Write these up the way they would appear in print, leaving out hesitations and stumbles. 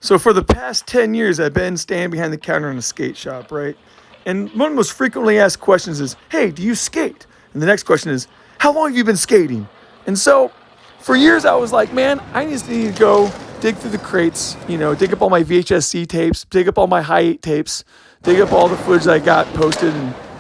So for the past 10 years, I've been standing behind the counter in a skate shop, right? And one of the most frequently asked questions is, hey, do you skate? And the next question is, how long have you been skating? And so for years, I was like, man, I just need to go dig through the crates, dig up all my VHS-C tapes, dig up all my high 8 tapes, dig up all the footage that I got posted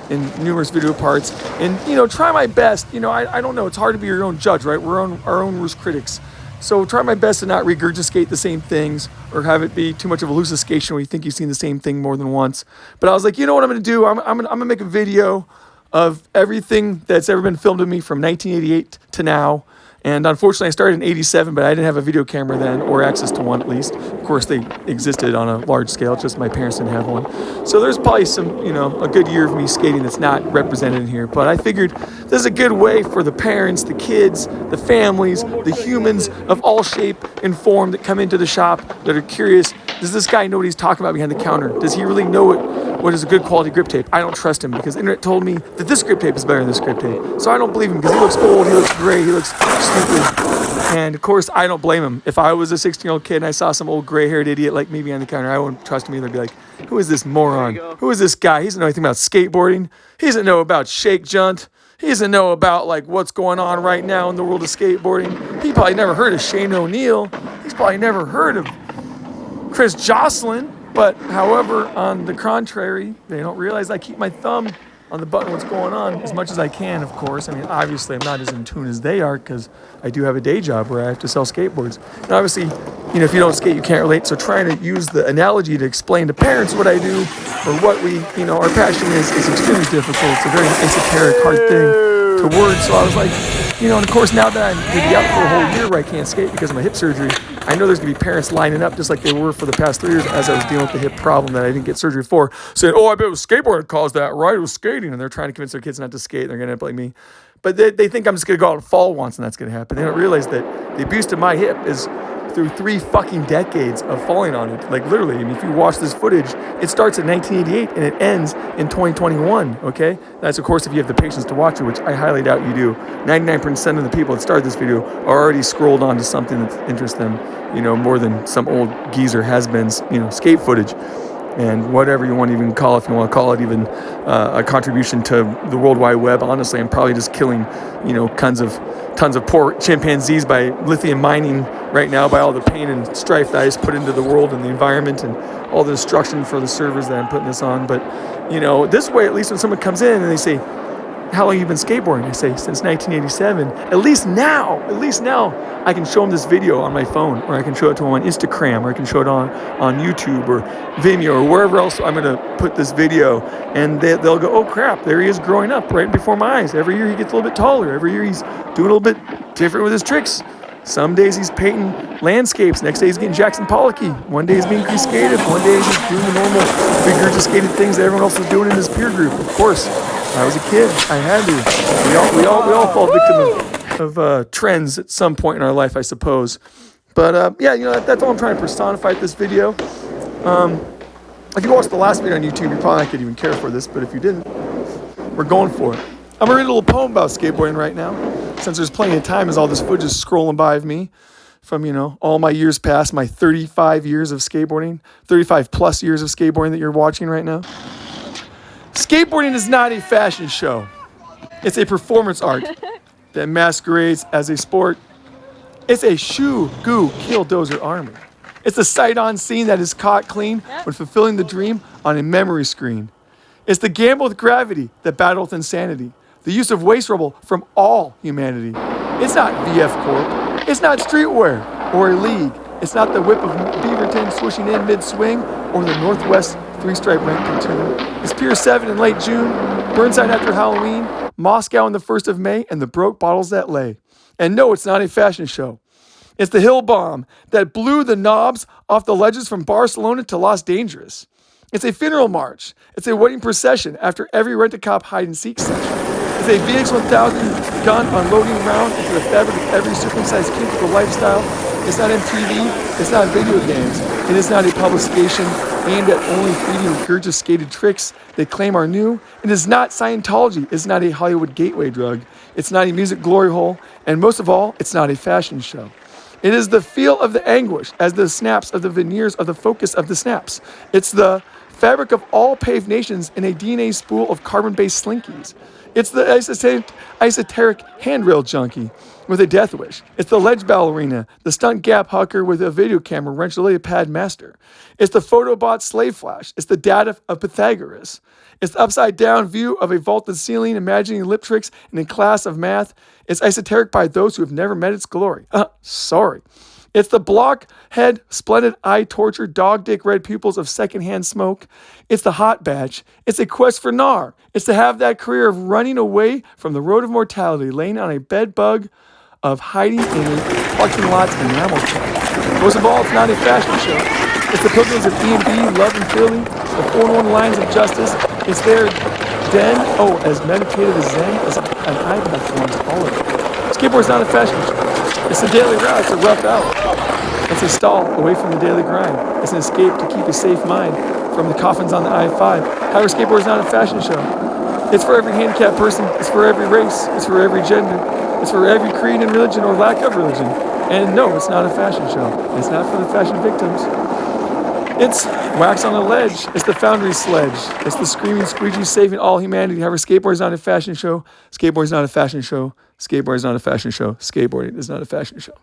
in numerous video parts, and, try my best. I don't know. It's hard to be your own judge, right? We're our own worst critics. So try my best to not regurgitate the same things or have it be too much of a hallucination where you think you've seen the same thing more than once. But I was like, you know what I'm going to do? I'm going to make a video of everything that's ever been filmed of me from 1988 to now. And unfortunately, I started in 87, but I didn't have a video camera then, or access to one at least. Of course, they existed on a large scale, just my parents didn't have one. So there's probably a good year of me skating that's not represented in here. But I figured this is a good way for the parents, the kids, the families, the humans of all shape and form that come into the shop that are curious. Does this guy know what he's talking about behind the counter? Does he really know what is a good quality grip tape? I don't trust him because the internet told me that this grip tape is better than this grip tape. So I don't believe him because he looks old, he looks gray, he looks stupid. And of course, I don't blame him. If I was a 16-year-old kid and I saw some old gray-haired idiot like me behind the counter, I wouldn't trust him either. I'd be like, who is this moron? Who is this guy? He doesn't know anything about skateboarding. He doesn't know about shake junt. He doesn't know about like what's going on right now in the world of skateboarding. He probably never heard of Shane O'Neill. He's probably never heard of Chris Jocelyn. But however, on the contrary, they don't realize I keep my thumb on the button what's going on as much as I can, of course. I mean, obviously, I'm not as in tune as they are because I do have a day job where I have to sell skateboards. And obviously, if you don't skate, you can't relate. So trying to use the analogy to explain to parents what I do or what our passion is extremely difficult. It's a very esoteric, hard thing to word. So I was like, and of course, now that I'm going to be out for a whole year where I can't skate because of my hip surgery, I know there's going to be parents lining up just like they were for the past 3 years as I was dealing with the hip problem that I didn't get surgery for, saying, I bet it was skateboarding that caused that, right? It was skating. And they're trying to convince their kids not to skate. They're going to end up like me. But they think I'm just going to go out and fall once and that's going to happen. They don't realize that the abuse to my hip is through 3 fucking decades of falling on it. Like literally, if you watch this footage, it starts in 1988 and it ends in 2021, okay? That's of course if you have the patience to watch it, which I highly doubt you do. 99% of the people that started this video are already scrolled onto something that interests them, more than some old geezer has-beens, skate footage. And whatever you want to even call it, if you want to call it even a contribution to the World Wide Web, honestly, I'm probably just killing, tons of poor chimpanzees by lithium mining right now, by all the pain and strife that I just put into the world and the environment and all the destruction for the servers that I'm putting this on. But, this way, at least when someone comes in and they say, how long have you been skateboarding? I say, since 1987. At least now, I can show them this video on my phone, or I can show it to them on Instagram, or I can show it on YouTube or Vimeo or wherever else I'm going to put this video. And they'll go, oh crap, there he is growing up right before my eyes. Every year he gets a little bit taller. Every year he's doing a little bit different with his tricks. Some days he's painting landscapes. Next day he's getting Jackson Pollocky. One day he's being creative. One day he's doing the normal regurgitated things that everyone else was doing in his peer group. Of course, I was a kid. I had to. We all fall victim of trends at some point in our life, I suppose. But that's all I'm trying to personify this video. If you watched the last video on YouTube, you probably not could even care for this. But if you didn't, we're going for it. I'm gonna read a little poem about skateboarding right now, since there's plenty of time as all this footage is scrolling by of me from, all my years past, my 35 years of skateboarding, 35 plus years of skateboarding that you're watching right now. Skateboarding is not a fashion show. It's a performance art that masquerades as a sport. It's a shoe-goo killdozer army. It's a sight-on scene that is caught clean when fulfilling the dream on a memory screen. It's the gamble with gravity that battle with insanity. The use of waste rubble from all humanity. It's not VF Corp. It's not streetwear or a league. It's not the whip of Beaverton swooshing in mid-swing or the Northwest three-stripe rank platoon. It's Pier 7 in late June, Burnside after Halloween, Moscow on the 1st of May, and the broke bottles that lay. And no, it's not a fashion show. It's the hill bomb that blew the knobs off the ledges from Barcelona to Los Dangerous. It's a funeral march. It's a wedding procession after every rent-a-cop hide-and-seek session. It's a VX-1000 gun unloading round into the fabric of every circumcised kink of a lifestyle. It's not MTV. It's not video games. It is not a publication aimed at only feeding regurgitated tricks they claim are new. It is not Scientology. It's not a Hollywood gateway drug. It's not a music glory hole. And most of all, it's not a fashion show. It is the feel of the anguish as the snaps of the veneers of the focus of the snaps. It's the fabric of all paved nations in a DNA spool of carbon-based slinkies. It's the esoteric handrail junkie with a death wish. It's the ledge ballerina, the stunt gap hucker with a video camera wrench lily pad master. It's the photobot slave flash. It's the data of Pythagoras. It's the upside down view of a vaulted ceiling, imagining lip tricks in a class of math. It's esoteric by those who have never met its glory. Sorry. It's the blockhead, splendid eye torture, dog dick red pupils of secondhand smoke. It's the hot batch. It's a quest for Nar. It's to have that career of running away from the road of mortality, laying on a bed bug of hiding in a parking lot's enamel tub. Most of all, it's not a fashion show. It's the pilgrims of E&B, love and feeling, the 401 lines of justice. It's their den, as meditative as Zen as an iPad forms all of it. Skateboard's not a fashion show. It's a daily route. It's a rough hour. It's a stall away from the daily grind. It's an escape to keep a safe mind from the coffins on the I-5. However, skateboard's not a fashion show. It's for every handicapped person. It's for every race. It's for every gender. It's for every creed and religion or lack of religion. And no, it's not a fashion show. It's not for the fashion victims. It's wax on a ledge. It's the foundry sledge. It's the screaming squeegee saving all humanity. However, skateboard is not a fashion show. Skateboard is not a fashion show. Skateboard is not a fashion show. Skateboarding is not a fashion show.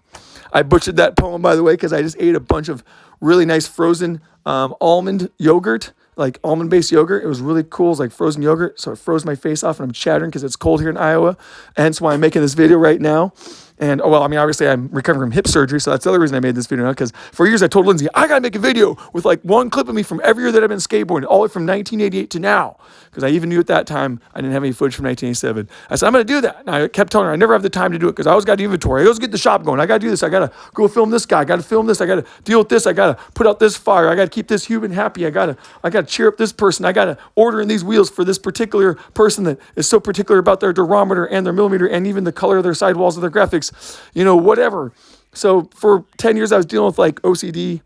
I butchered that poem, by the way, because I just ate a bunch of really nice frozen almond yogurt, like almond-based yogurt. It was really cool. It was like frozen yogurt, so it froze my face off, and I'm chattering because it's cold here in Iowa. Hence why I'm making this video right now. And, obviously I'm recovering from hip surgery, so that's the other reason I made this video now, because for years I told Lindsay, I gotta make a video with like one clip of me from every year that I've been skateboarding, all the way from 1988 to now, because I even knew at that time I didn't have any footage from 1987. I said, I'm gonna do that. And I kept telling her I never have the time to do it, because I always got the inventory. I always get the shop going. I gotta do this. I gotta go film this guy. I gotta film this. I gotta deal with this. I gotta put out this fire. I gotta keep this human happy. I gotta cheer up this person. I gotta order in these wheels for this particular person that is so particular about their durometer and their millimeter and even the color of their sidewalls of their graphics, whatever. So for 10 years, I was dealing with like OCD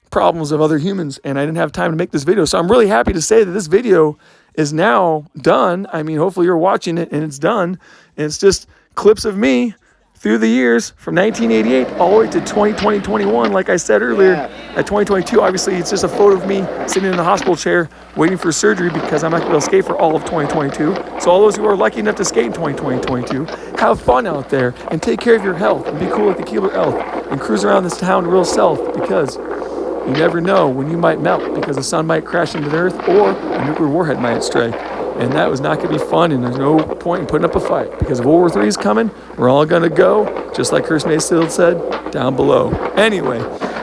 problems of other humans, and I didn't have time to make this video. So I'm really happy to say that this video is now done. I mean, hopefully you're watching it and it's done. And it's just clips of me through the years from 1988 all the way to 2021. Like I said earlier, at 2022, obviously it's just a photo of me sitting in the hospital chair waiting for surgery because I'm not going to be able to skate for all of 2022. So all those who are lucky enough to skate in 2022, have fun out there and take care of your health and be cool like the Keebler Elf and cruise around this town real stealth, because you never know when you might melt because the sun might crash into the earth or a nuclear warhead might strike. And that was not going to be fun, and there's no point in putting up a fight, because if World War III is coming, we're all going to go, just like Hearst Mayfield said, down below. Anyway,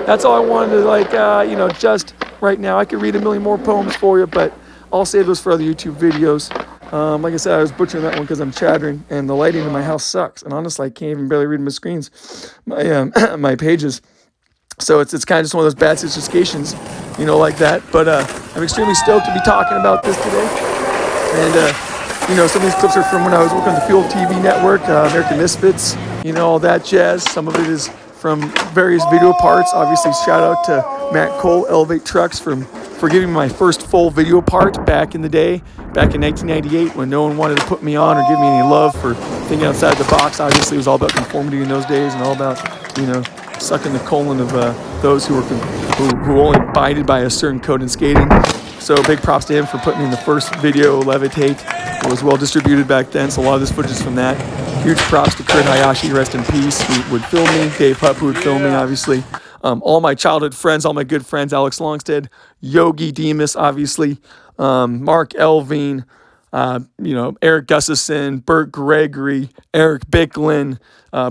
that's all I wanted to, just right now. I could read a million more poems for you, but I'll save those for other YouTube videos. Like I said, I was butchering that one because I'm chattering, and the lighting in my house sucks. And honestly, I can't even barely read my screens, my pages. So it's kind of just one of those bad situations, like that. But I'm extremely stoked to be talking about this today. And, some of these clips are from when I was working on the Fuel TV network, American Misfits, all that jazz. Some of it is from various video parts. Obviously, shout out to Matt Cole, Elevate Trucks, for giving me my first full video part back in the day, back in 1998, when no one wanted to put me on or give me any love for thinking outside the box. Obviously, it was all about conformity in those days and all about, sucking the colon of those who only abided by a certain code in skating. So big props to him for putting me in the first video, Levitate. It was well distributed back then, so a lot of this footage is from that. Huge props to Kurt Hayashi, rest in peace, who would film me. Dave Hupp, who would film me, obviously. All my childhood friends, all my good friends, Alex Longstead, Yogi Demas, obviously, Mark Elving, Eric Gustafson, Burt Gregory, Eric Bicklin,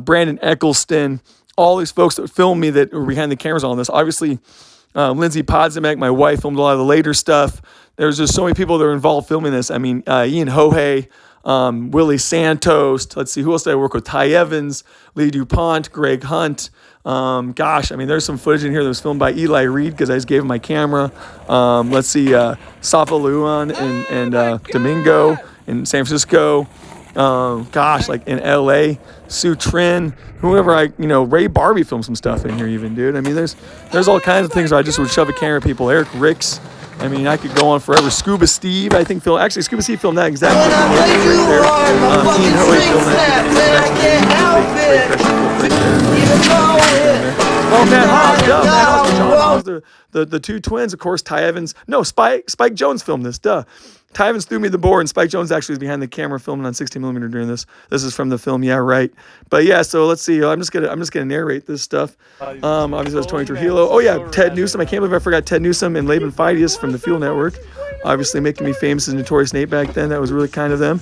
Brandon Eccleston, all these folks that filmed me that were behind the cameras on this. Obviously, Lindsay Podzemek, my wife, filmed a lot of the later stuff. There's just so many people that were involved filming this. I mean, Ian Hohey, Willie Santos. Let's see, who else did I work with? Ty Evans, Lee DuPont, Greg Hunt. There's some footage in here that was filmed by Eli Reed because I just gave him my camera. Let's see, Safa Luan and Domingo in San Francisco. Like in LA, Sue Trin, whoever Ray Barbie filmed some stuff in here even, dude. I mean, there's all kinds of things where I just would shove a camera at people. Eric Ricks. I mean, I could go on forever. Scuba Steve, I think, Scuba Steve filmed that exactly. Ian Hoey filmed that. Oh, Matt Haas, duh, Matt Haas and John Haas, the two twins, of course. Ty Evans, no, Spike Jones filmed this, duh. Ty Evans threw me the board, and Spike Jones actually was behind the camera filming on 60mm during this. This is from the film, yeah, right. But yeah, so let's see. I'm just gonna narrate this stuff. Obviously, that's Tony Trujillo. Oh yeah, Ted Newsom. I can't believe I forgot Ted Newsom and Laban Phidias from the Fuel Network. Obviously, making me famous as Notorious Nate back then. That was really kind of them.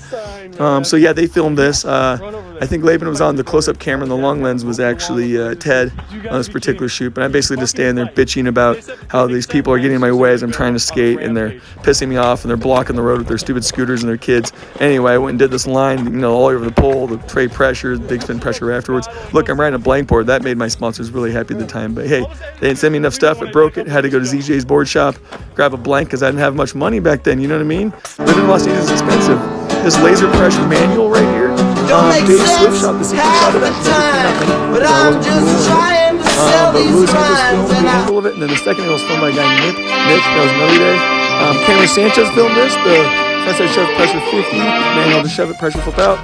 So yeah, they filmed this. I think Laban was on the close-up camera, and the long lens was actually Ted on this particular shoot. But I'm basically just standing there bitching about how these people are getting in my way as I'm trying to skate, and they're pissing me off, and they're blocking the road with their stupid scooters and their kids. Anyway, I went and did this line, all over the pole, the tray pressure, big spin pressure afterwards. Look, I'm riding a blank board. That made my sponsors really happy at the time. But hey, they didn't send me enough stuff. I broke it. Had to go to ZJ's board shop, grab a blank because I didn't have much money back then. You know what I mean? Living in Los Angeles is expensive. This laser pressure manual right here. Dave Swift shot the secret shot of that. But Louis Angeles filmed the angle of it, and then the second angle was filmed by a guy Nick. That was another day. Cameron Sanchez filmed this. The frontside shove pressure 50, manual to shove it, pressure flip out.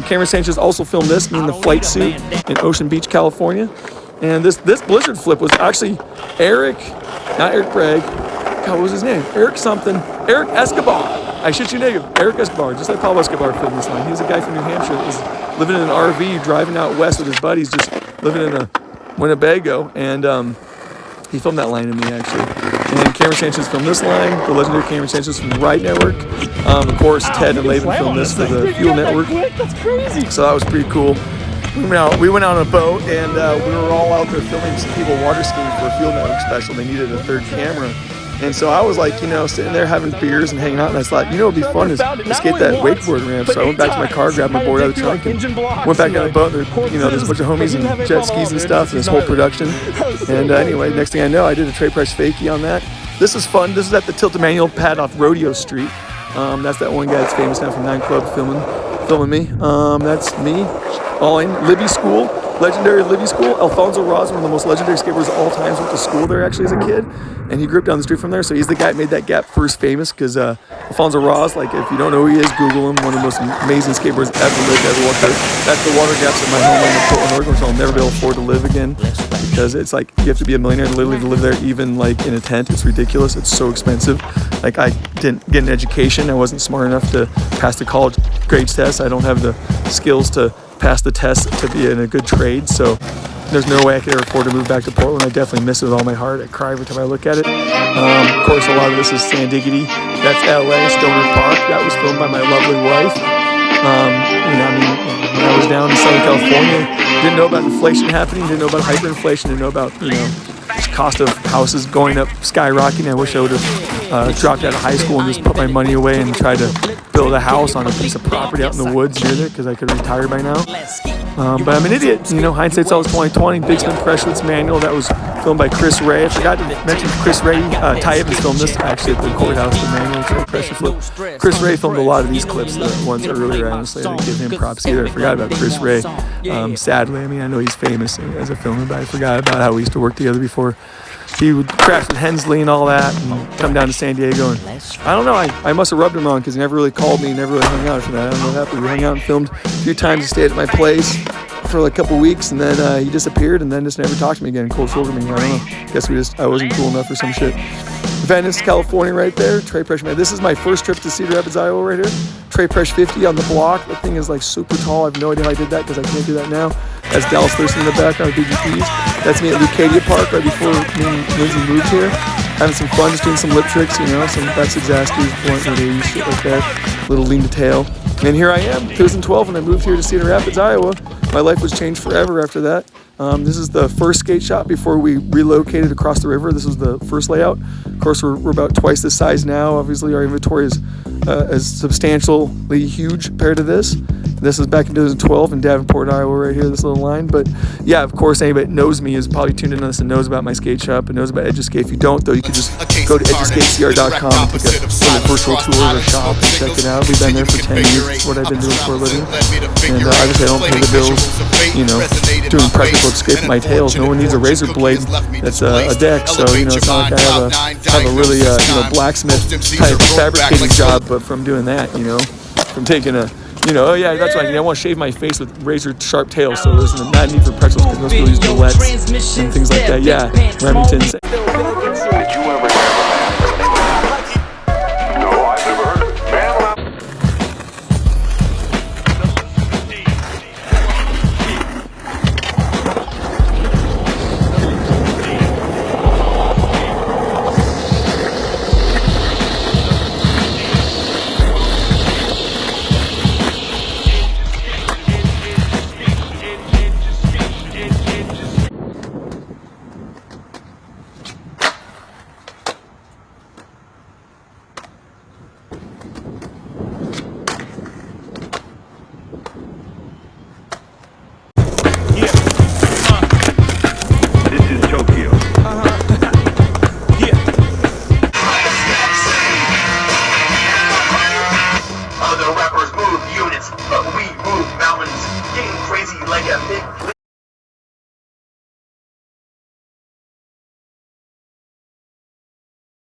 Cameron Sanchez also filmed this, me in the flight suit in Ocean Beach, California. And this blizzard flip was actually Eric, not Eric Bragg. God, what was his name? Eric Escobar. I shit you negative. Eric Escobar, just like Pablo Escobar filmed this line. He was a guy from New Hampshire that was living in an RV, driving out west with his buddies, just living in a Winnebago, and he filmed that line to me, actually. And Cameron Sanchez filmed this line, the legendary Cameron Sanchez from the Ride Network. Of course, Ted and Laban filmed this for the Fuel Network. That's crazy. So that was pretty cool. We went out on a boat, and we were all out there filming some people water skiing for a Fuel Network special. They needed a third camera. And so I was like, sitting there having beers and hanging out, and I thought, it'd be fun to skate that wakeboard ramp. So I went back to my car, grabbed my board out of the trunk, and went back on the boat. There's a bunch of homies and jet skis and stuff, and this whole production. And anyway, next thing I know, I did a tray press fakie on that. This is fun. This is at the Tilt Emanuel pad off Rodeo Street. That's that one guy that's famous now from 9 Club filming me. That's me. All in Libby School. Legendary Libby School. Alfonso Ross, one of the most legendary skateboarders of all time, went to school there actually as a kid, and he grew up down the street from there. So he's the guy that made that gap first famous, because Alfonso Ross, like, if you don't know who he is, Google him. One of the most amazing skateboarders ever lived, ever walked there. That's the water gaps in my homeland of Portland, Oregon, which I'll never be able to afford to live again, because it's like you have to be a millionaire literally to live there, even like in a tent. It's ridiculous. It's so expensive. Like, I didn't get an education. I wasn't smart enough to pass the college grades test. I don't have the skills to pass the test to be in a good trade, so there's no way I could ever afford to move back to Portland. I definitely miss it with all my heart. I cry every time I look at it. Of course, a lot of this is San Diggity. That's LA, Stoner Park. That was filmed by my lovely wife. When I was down in Southern California, didn't know about inflation happening, didn't know about hyperinflation, didn't know about, cost of houses going up, skyrocketing. I wish I would have dropped out of high school and just put my money away and tried to build a house on a piece of property out in the woods near there, because I could have retired by now. But I'm an idiot. Hindsight's always 20/20. Big Spin Presswitz manual that was filmed by Chris Ray. I forgot to mention Chris Ray. Ty Evans filmed this actually at the courthouse, the manual pressure flip. Chris Ray filmed a lot of these clips, the ones earlier. Honestly, I didn't give him props either. I forgot about Chris Ray. Sadly, I know he's famous as a filmer, but I forgot about how we used to work together before he would crash with Hensley and all that, and come down to San Diego. And I don't know, I must have rubbed him wrong, because he never really called me, never really hung out after that. I don't know what happened. We hung out and filmed a few times. He stayed at my place for like a couple weeks, and then he disappeared, and then just never talked to me again. Cold shouldered me. I don't know. Guess I wasn't cool enough or some shit. Venice, California, right there. Tray pressure. This is my first trip to Cedar Rapids, Iowa, right here. Tray press 50 on the block. That thing is like super tall. I have no idea how I did that, because I can't do that now. That's Dallas Thurston in the background, BGPs. That's me at Lucadia Park right before me and Lindsay moved here. Having some fun, just doing some lip tricks, some back disasters, blunt 180, shit like that. Little lean to tail. And here I am, 2012, when I moved here to Cedar Rapids, Iowa. My life was changed forever after that. This is the first skate shop before we relocated across the river. This was the first layout. Of course, we're about twice this size now. Obviously, our inventory is substantially huge compared to this. This is back in 2012 in Davenport, Iowa, right here, this little line. But yeah, of course, anybody that knows me is probably tuned in on this and knows about my skate shop and knows about Edge-Escape. If you don't, though, you could just go to edgeescapecr.com and take a little virtual tour of the shop and check it out. We've been there for 10 years. It's what I've been doing for a living. And obviously, I don't pay the bills, doing practical escape my tails. No one needs a razor blade that's a deck. So, it's not like I have a really, blacksmith type fabricating job, but from doing that, from taking a You know, oh yeah, that's why I want to shave my face with razor sharp tails, so there's not need for pretzels because most people use Gillettes and things like that. Yeah, Remington. Did you ever